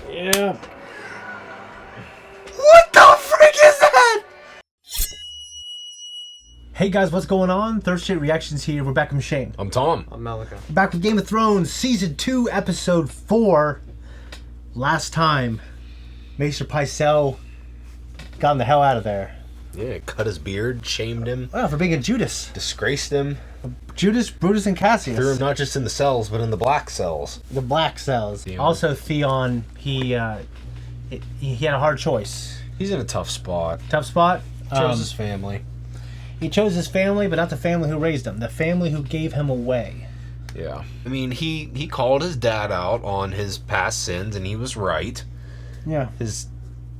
Yeah. What the frick is that? Hey guys, what's going on? Third Shit Reactions here. We're back with Shane. I'm Tom. I'm Malika. Back with Game of Thrones Season 2, Episode 4. Last time, Maester Pycelle got him the hell out of there. Yeah, cut his beard, shamed him. Well, for being a Judas. Disgraced him. Judas, Brutus, and Cassius. Threw him not just in the cells, but in the black cells. The black cells. Yeah. Also, Theon, he had a hard choice. He's in a tough spot. Tough spot. Chose his family. He chose his family, but not the family who raised him. The family who gave him away. Yeah. I mean, he called his dad out on his past sins, and he was right. Yeah. His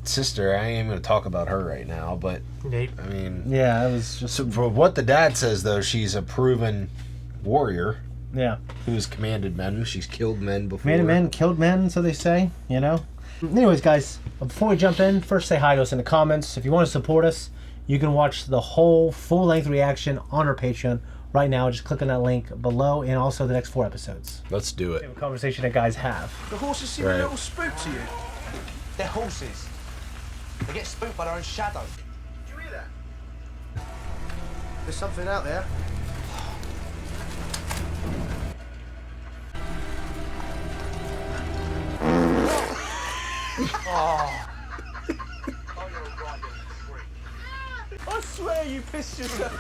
sister, I ain't going to talk about her right now, but, Nate. I mean... Yeah, it was just... So for what the dad says, though, she's a proven warrior. Yeah. Who's commanded men. She's killed men before. Commanded men, killed men, so they say, you know? Anyways, guys, before we jump in, first say hi to us in the comments. If you want to support us, you can watch the whole full-length reaction on our Patreon right now. Just click on that link below, and also the next 4 episodes. Let's do it. A conversation that guys have. The horses seem a little spooked to you. They're horses. They get spooked by their own shadow. Did you hear that? There's something out there. Oh. I swear you pissed yourself.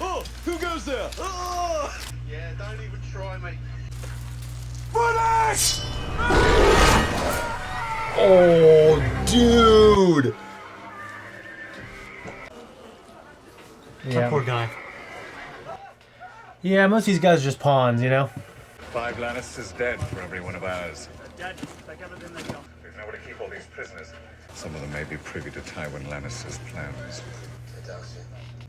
Oh, who goes there? Oh. Yeah, don't even try, mate. Finish! Oh, dude! Yeah. Poor guy. Yeah, most of these guys are just pawns, you know? 5 Lannisters dead for every one of ours. Dead. Take everything they got. There's nowhere to keep all these prisoners. Some of them may be privy to Tywin Lannister's plans.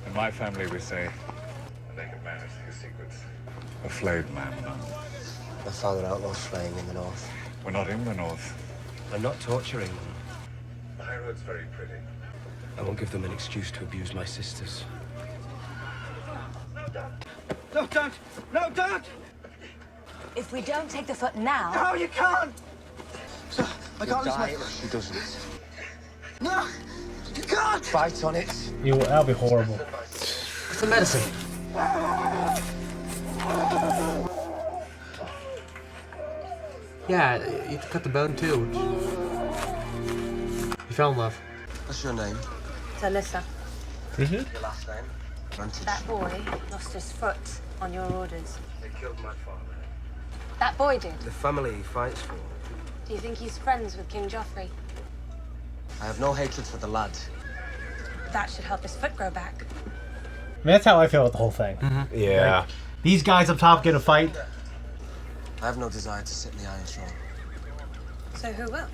In my family, we say, a naked man is his secrets. A flayed man, none. My father outlaws flaying in the north. We're not in the north. I'm not torturing them. The High Road's very pretty. I won't give them an excuse to abuse my sisters. No, don't! No, don't! If we don't take the foot now... No, you can't! I can't lose Die my... if she doesn't. No! You can't! Fight on it. That'll be horrible. It's the medicine. Yeah, you cut the bone too. He fell in love. What's your name? It's Alyssa. Your last name? That boy lost his foot on your orders. They killed my father. That boy did. The family he fights for. Do you think he's friends with King Joffrey? I have no hatred for the lad. That should help his foot grow back. I mean, that's how I feel with the whole thing. Yeah. Like, these guys up top get a fight. I have no desire to sit in the Iron Throne. So who will?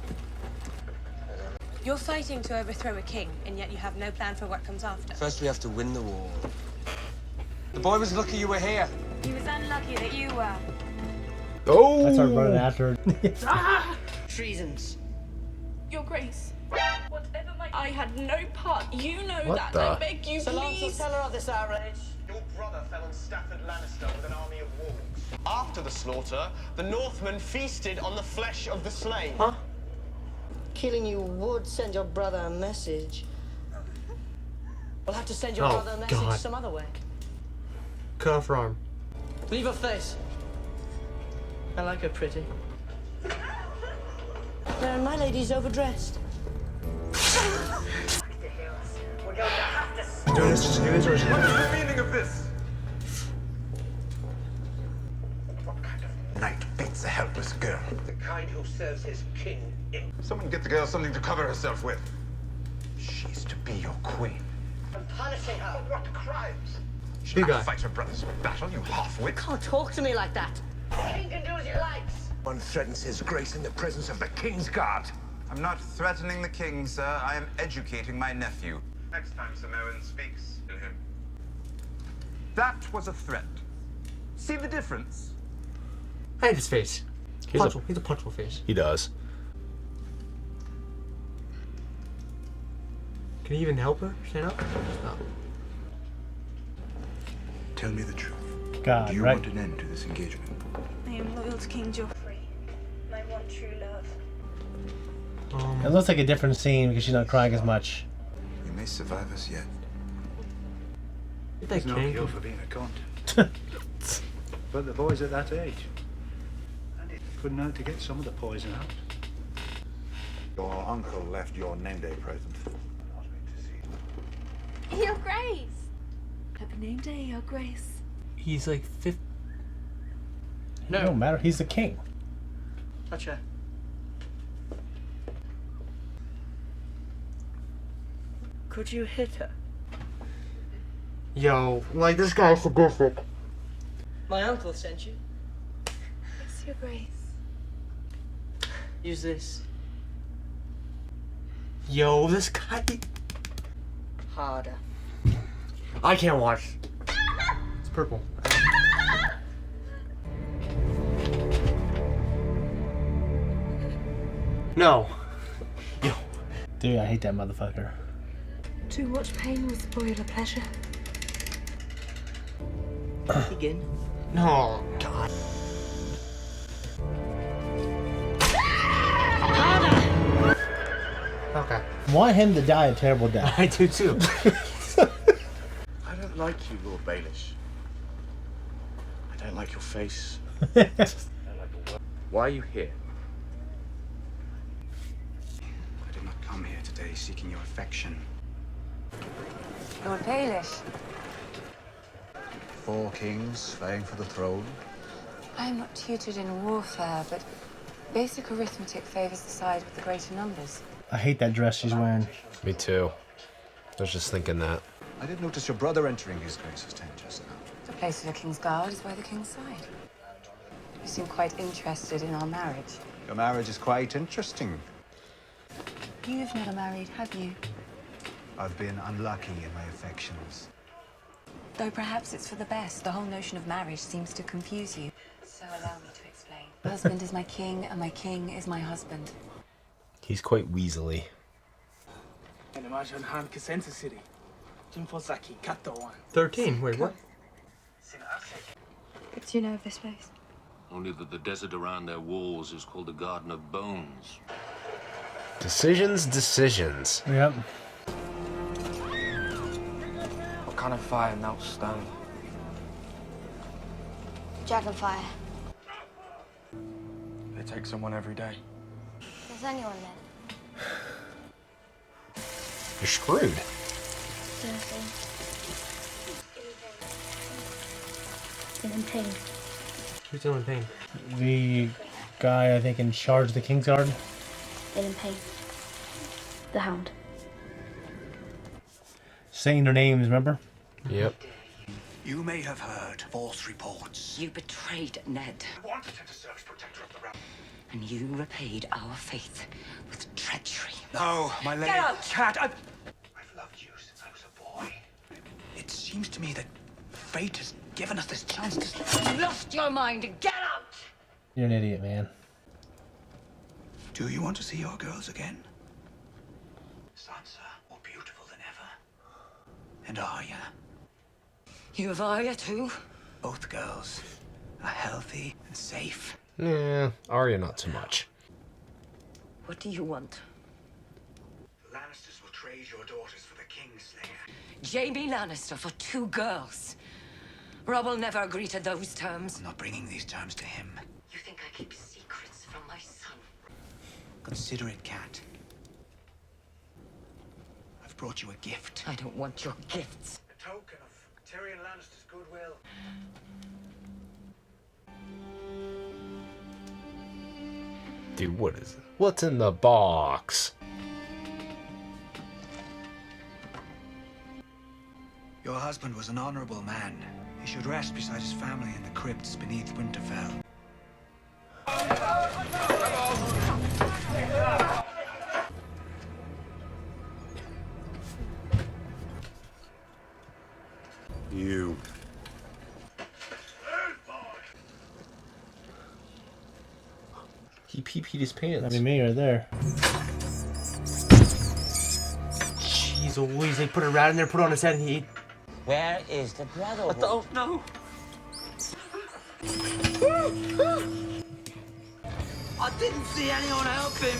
You're fighting to overthrow a king, and yet you have no plan for what comes after. First we have to win the war. The boy was lucky you were here. He was unlucky that you were. Oh! I started running after. Treasons. Your Grace, whatever I had no part. You know What that. the? I beg you, Sir Lancel, please. tell her of this outrage. Your brother fell on Stafford Lannister with an army of wolves. After the slaughter, the Northmen feasted on the flesh of the slain. Huh? Killing you would send your brother a message. We'll have to send your Oh, brother a message God. some other way. Cut off her arm. Leave her face. I like her pretty. Baron, my lady's overdressed. What's the meaning of this? What kind of knight beats a helpless girl? The kind who serves his king in. Someone get the girl something to cover herself with. She's to be your queen. I'm punishing her. For what crimes? She Big can't guy. fight her brother's battle, you half-wit. Can't talk to me like that. The king can do as he likes. One threatens his grace in the presence of the King's Guard. I'm not threatening the king, sir. I am educating my nephew. Next time Sir Merwin speaks to him. That was a threat. See the difference? I hate his face. He's He's a punchable face. He does. Can he even help her stand up? No. Tell me the truth. God, Do you right? want an end to this engagement? I am loyal to King Joffrey. I want true love. It looks like a different scene because she's not crying as much. You may survive us yet. There's no cure for being a cunt. But the boy's at that age. And it couldn't hurt to get some of the poison out. Your uncle left your name day present. Your Grace. Happy name day, Your Grace. He's like 50. It don't matter. He's the king. Touch her. Could you hit her? Yo, like this guy's sadistic. My uncle sent you. It's Your Grace. Use this. Yo, this guy. Harder. I can't watch. It's purple. No. Yo. Dude, I hate that motherfucker. Too much pain will spoil a pleasure. Begin. No. God. Okay. I want him to die a terrible death. I do too. I don't like you, Lord Baelish. I don't like your face. Why are you here? I did not come here today seeking your affection. Lord Baelish, 4 kings vying for the throne. I am not tutored in warfare, but basic arithmetic favors the side with the greater numbers. I hate that dress she's wearing. Me too. I was just thinking that. I did notice your brother entering his grace's tent just now. The place of the king's guard is by the king's side. You seem quite interested in our marriage. Your marriage is quite interesting. You've never married, have you? I've been unlucky in my affections. Though perhaps it's for the best. The whole notion of marriage seems to confuse you. So allow me to explain. My husband is my king, and my king is my husband. He's quite weaselly. 13. Wait, what? What do you know of this place? Only that the desert around their walls is called the Garden of Bones. Decisions. Yep. What kind of fire melts stone? Dragonfire. They take someone every day. Does anyone live? You're screwed. Still in pain. Who's still in pain? The guy, I think, in charge of the King's Guard. Still in pain. The Hound. Saying their names, remember? Yep. You may have heard false reports. You betrayed Ned, I wanted him to serve as protector of the realm. and you repaid our faith with treachery. No, my lady. Get out! Cat, I've loved you since I was a boy. It seems to me that fate has given us this chance to... You lost your mind. Get out! You're an idiot, man. Do you want to see your girls again? Sansa, more beautiful than ever. And Arya. You have Arya too? Both girls are healthy and safe. Yeah, Arya not so much. What do you want? The Lannisters will trade your daughters for the Kingslayer. Jaime Lannister for 2 girls. Robb will never agree to those terms. I'm not bringing these terms to him. You think I keep secrets from my son? Consider it, Cat. I've brought you a gift. I don't want your gifts. A token of Tyrion Lannister's goodwill. Dude, what is it? What's in the box? Your husband was an honorable man. He should rest beside his family in the crypts beneath Winterfell. You. He pee-peed his pants. That'd be me right there. Jeez Louise, they put a rat in there, put it on his head, and he ate. Where is the brotherhood? I don't know. I didn't see anyone help him.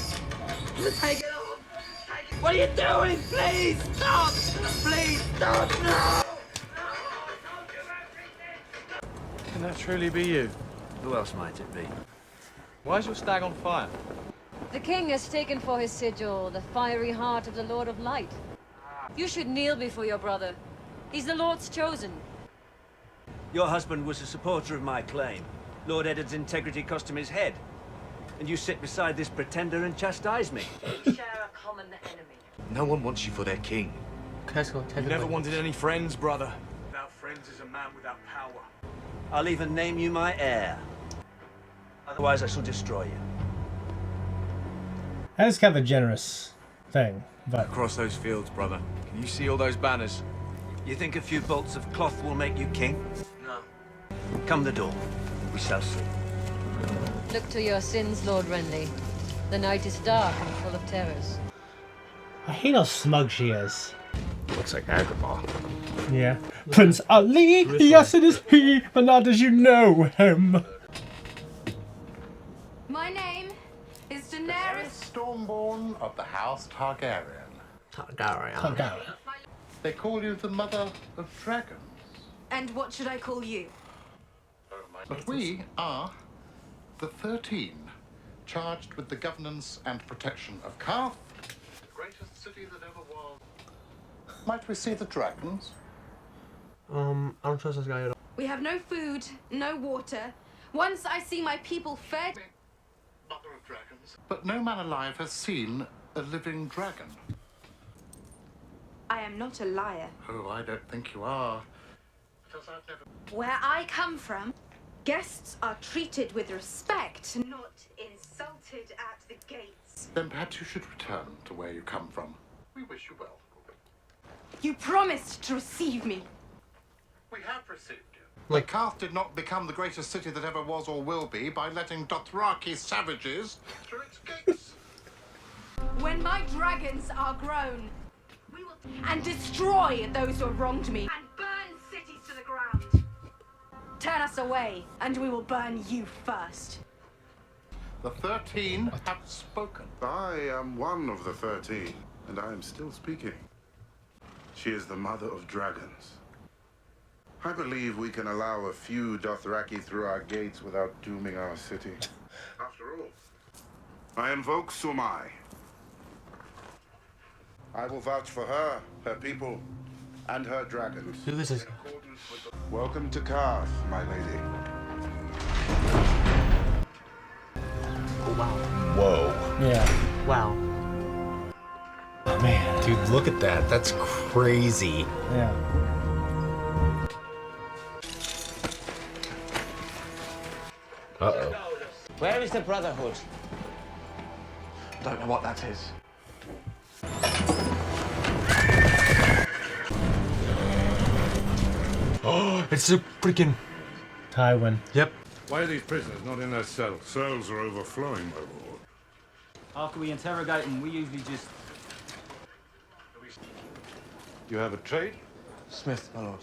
Take it off! What are you doing? Please stop! Please stop! No! Can that truly be you? Who else might it be? Why is your stag on fire? The king has taken for his sigil the fiery heart of the Lord of Light. You should kneel before your brother. He's the Lord's chosen. Your husband was a supporter of my claim. Lord Eddard's integrity cost him his head. And you sit beside this pretender and chastise me. We share a common enemy. No one wants you for their king. You never wanted any friends, brother. Without friends is a man without power. I'll even name you my heir. Otherwise I shall destroy you. That is kind of a generous thing, but... Across those fields, brother. Can you see all those banners? You think a few bolts of cloth will make you king? No. Come the door. We shall see. Look to your sins, Lord Renly. The night is dark and full of terrors. I hate how smug she is. Looks like Agrabah. Yeah. Prince Ali, yes it is he, but not as you know him. My name is Daenerys Stormborn of the House Targaryen. Targaryen. They call you the Mother of Dragons. And what should I call you? But we are the 13, charged with the governance and protection of Karth, the greatest city that ever was. Might we see the dragons? I don't trust this guy at all. We have no food, no water. Once I see my people fed... Mother of Dragons. But no man alive has seen a living dragon. I am not a liar. Oh, I don't think you are. Because I've never... Where I come from, guests are treated with respect, not insulted at the gates. Then perhaps you should return to where you come from. We wish you well. You promised to receive me. We have received you. Like Karth did not become the greatest city that ever was or will be by letting Dothraki savages through its gates. When my dragons are grown, we will... and destroy those who have wronged me. And burn cities to the ground. Turn us away, and we will burn you first. The 13 have spoken. I am one of the 13, and I am still speaking. She is the mother of dragons. I believe we can allow a few Dothraki through our gates without dooming our city. After all, I invoke Sumai. I will vouch for her, her people, and her dragons. Who is this? Welcome to Karth, my lady. Oh, wow. Whoa. Yeah. Wow. Oh, man. Dude, look at that. That's crazy. Yeah. Uh-oh. Where is the Brotherhood? Don't know what that is. Oh, it's a freaking... Tywin. Yep. Why are these prisoners not in their cells? Cells are overflowing, my lord. After we interrogate them, we usually just... You have a trade? Smith, my lord.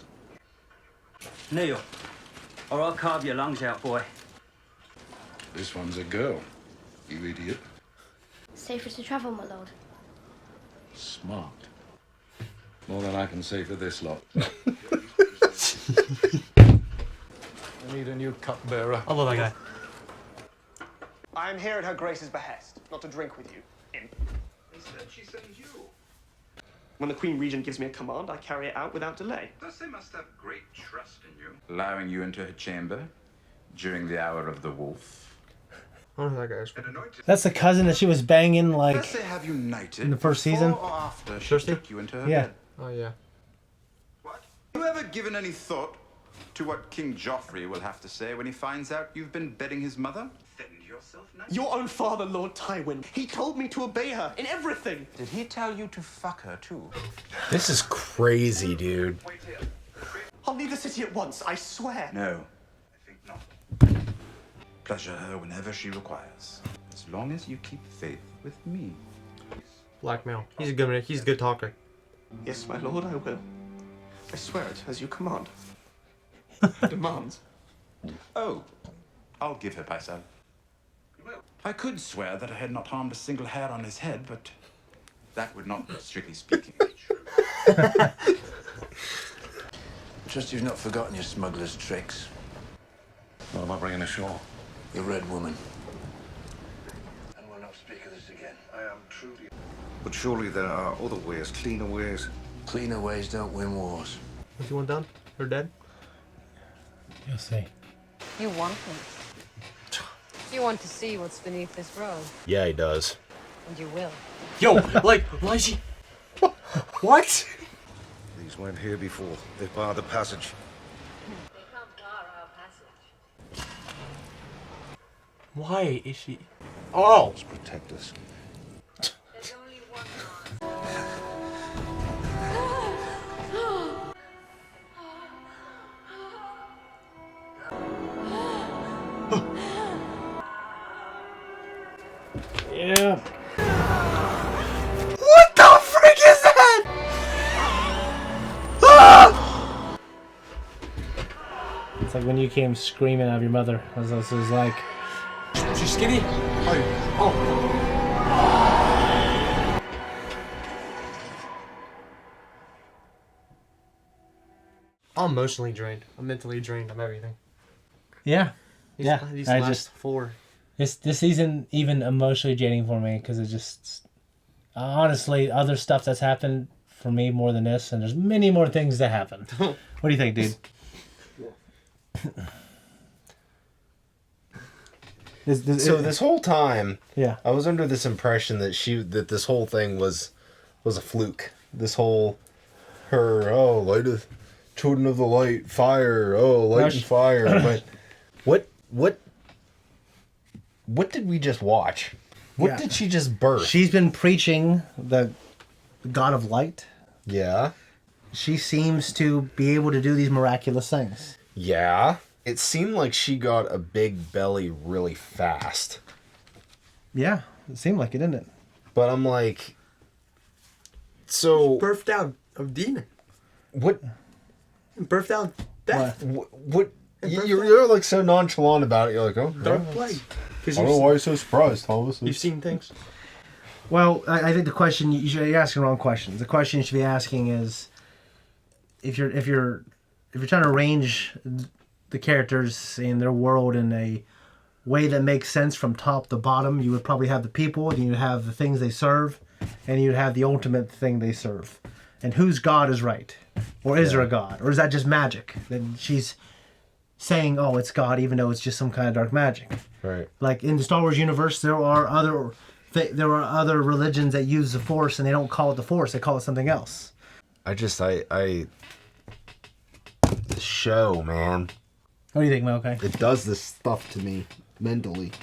Kneel, or I'll carve your lungs out, boy. This one's a girl, you idiot. Safer to travel, my lord. Smart. More than I can say for this lot. I need a new cupbearer. I love that guy. I am here at her grace's behest, not to drink with you, imp. Instead, she sends you. When the Queen Regent gives me a command, I carry it out without delay. Thus they must have great trust in you. Allowing you into her chamber during the hour of the wolf. I don't know who that guy is. That's the cousin that she was banging, like, Thus they have united in the first season. before or after she Thirsty? took you into her Yeah. bed. Oh, yeah. What? Have you ever given any thought to what King Joffrey will have to say when he finds out you've been bedding his mother? Defend yourself now. Your own father, Lord Tywin. He told me to obey her in everything. Did he tell you to fuck her too? This is crazy, dude. I'll leave the city at once, I swear. No, I think not. Pleasure her whenever she requires, as long as you keep faith with me. Blackmail. He's a good man. He's a good talker. Yes, my lord, I will. I swear it, as you command. Demands. Oh, I'll give her Paisal. I could swear that I had not harmed a single hair on his head, but that would not, strictly speaking, be true. Trust you've not forgotten your smuggler's tricks. What am I bringing ashore? Your red woman. And we'll not speak of this again. I am truly... But surely there are other ways, cleaner ways. Cleaner ways don't win wars. Is you one done? Or dead? You'll see. You want me. You want to see what's beneath this robe, Yeah, he does. and you will. Yo, like, why is she... What? These weren't here before. They barred the passage. They can't bar our passage. Why is she... Oh! Let's protect us. There's only one Yeah. What the frick is that? Ah! It's like when you came screaming out of your mother. This was like... She's skinny? Oh. I'm emotionally drained. I'm mentally drained. I'm everything. Yeah. These I last just... 4. This isn't even emotionally draining for me because it just... honestly, other stuff that's happened for me more than this, and there's many more things that happen. What do you think, dude? This whole time, yeah, I was under this impression that this whole thing was a fluke. This whole light of children of the light, fire, light and fire. But what did we just watch? What did she just birth? She's been preaching the God of Light. Yeah. She seems to be able to do these miraculous things. Yeah. It seemed like she got a big belly really fast. Yeah, it seemed like it, didn't it? But I'm like, so... Birthed out a demon. What? Birthed out death. What? You're like so nonchalant about it. You're like, oh, Dark plague. I don't know why you're so surprised, Thomas. You've seen things. Well, I think the question you're asking the wrong questions. The question you should be asking is, if you're trying to arrange the characters in their world in a way that makes sense from top to bottom, you would probably have the people, then you'd have the things they serve, and you'd have the ultimate thing they serve. And whose God is right? Or is there a God? Or is that just magic? Then she's saying, oh, it's God, even though it's just some kind of dark magic. Right. Like in the Star Wars universe, there are other religions that use the Force, and they don't call it the Force; they call it something else. The show, man. What do you think, Malachi? It does this stuff to me mentally.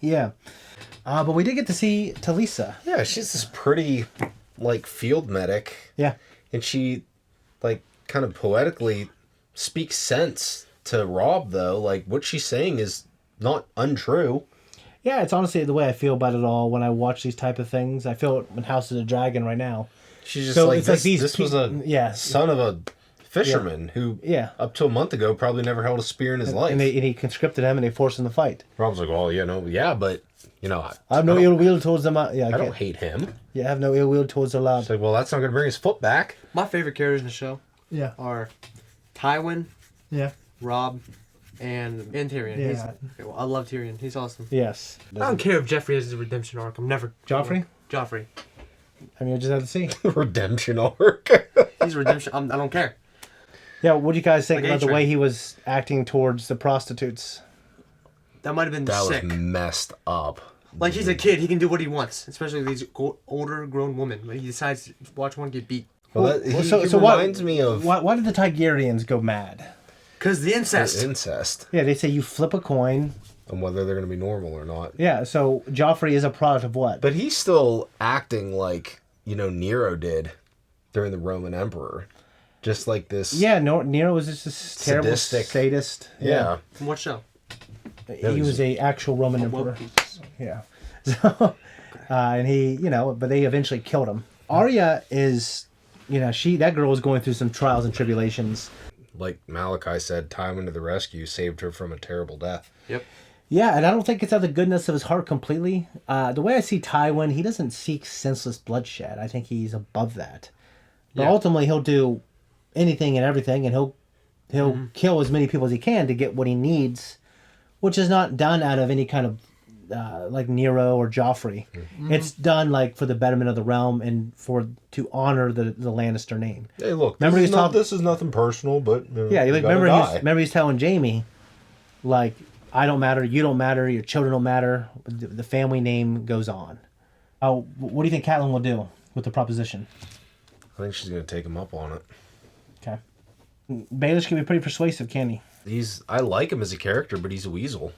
Yeah. But we did get to see Talisa. Yeah, she's this pretty, like, field medic. Yeah. And she, like, kind of poetically speaks sense to Rob, though. Like, what she's saying is not untrue. Yeah, it's honestly the way I feel about it all when I watch these type of things. I feel it in House of the Dragon right now. She's just so like, it's this, like this was a son of a fisherman who, up to a month ago, probably never held a spear in his life. And he conscripted him and they forced him to fight. Rob's like, well, but, I have no ill will towards them. I don't hate him. Yeah, I have no ill will towards the lad. It's like, well, that's not going to bring his foot back. My favorite characters in the show are Tywin, Rob, and Tyrion. Yeah. I love Tyrion. He's awesome. Yes. I don't care if Joffrey has his redemption arc. I'm never... Joffrey? Joffrey. I mean, I just have to see. Redemption arc. He's redemption. I don't care. Yeah, what do you guys think Like about the A-Train. way he was acting towards the prostitutes? That might have been That sick. was messed up. Like, he's a kid. He can do what he wants. Especially these older, grown women. But he decides to watch one get beat. Well, he reminds me of... Why did the Targaryens go mad? Because the incest. Incest. Yeah, they say you flip a coin. And whether they're going to be normal or not. Yeah, so Joffrey is a product of what? But he's still acting like, Nero did during the Roman Emperor. Just like this... Yeah, Nero was just this terrible sadist. Yeah. From what show? He was a actual Roman emperor. Yeah. So, and he, but they eventually killed him. Arya is, that girl was going through some trials and tribulations. Like Malachi said, Tywin to the rescue saved her from a terrible death. Yep. Yeah, and I don't think it's out of the goodness of his heart completely. The way I see Tywin, he doesn't seek senseless bloodshed. I think he's above that. But ultimately, he'll do anything and everything, and he'll kill as many people as he can to get what he needs, which is not done out of any kind of like Nero or Joffrey. Mm-hmm. It's done like for the betterment of the realm and to honor the Lannister name. Hey, look, this is nothing personal, but remember he's telling Jaime, like, I don't matter, you don't matter, your children don't matter, the family name goes on. What do you think Catelyn will do with the proposition? I think she's going to take him up on it. Okay. Baelish can be pretty persuasive, can he? I like him as a character, but he's a weasel.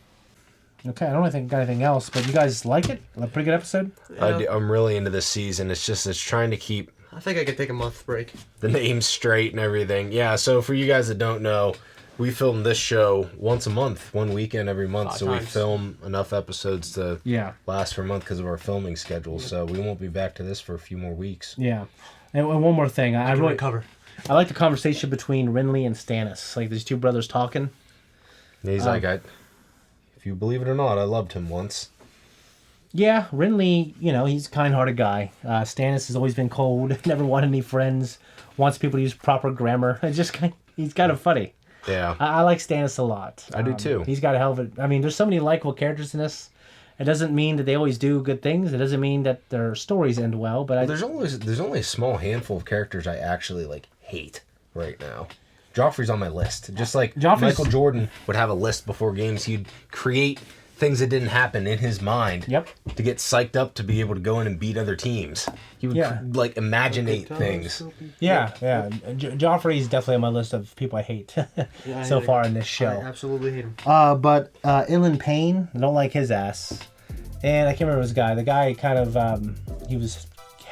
Okay, I don't think got anything else, but you guys like it? A pretty good episode? I'm really into this season. It's trying to keep... I think I could take a month break. The names straight and everything. Yeah, so for you guys that don't know, we film this show once a month, one weekend every month. So we film enough episodes to last for a month because of our filming schedule. So we won't be back to this for a few more weeks. Yeah. And one more thing. I really cover. I like the conversation between Renly and Stannis. Like these two brothers talking. He's like, if you believe it or not, I loved him once. Yeah, Renly, he's a kind-hearted guy. Stannis has always been cold, never wanted any friends, wants people to use proper grammar. He's kind of funny. Yeah. I like Stannis a lot. I do too. He's got a hell of a... I mean, there's so many likable characters in this. It doesn't mean that they always do good things. It doesn't mean that their stories end well, but there's only a small handful of characters I actually hate right now. Joffrey's on my list. Just like Michael Jordan would have a list before games, he'd create things that didn't happen in his mind to get psyched up to be able to go in and beat other teams. He would imaginate things. Yeah. Joffrey's definitely on my list of people I hate so far in this show. I absolutely hate him. But Ilan Payne, I don't like his ass. And I can't remember his guy. The guy kind of, he was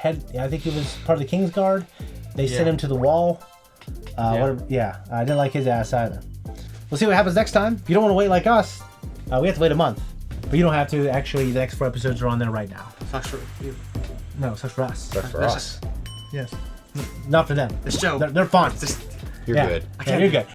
I think he was part of the Kingsguard. They sent him to the wall. I didn't like his ass either. We'll see what happens next time. If you don't want to wait like us, we have to wait a month. But you don't have to. Actually, the next 4 episodes are on there right now. Sucks for you. No, sucks for us. Sucks for us. Yes. Not for them. The show. They're fun. You're good. Yeah, you're good.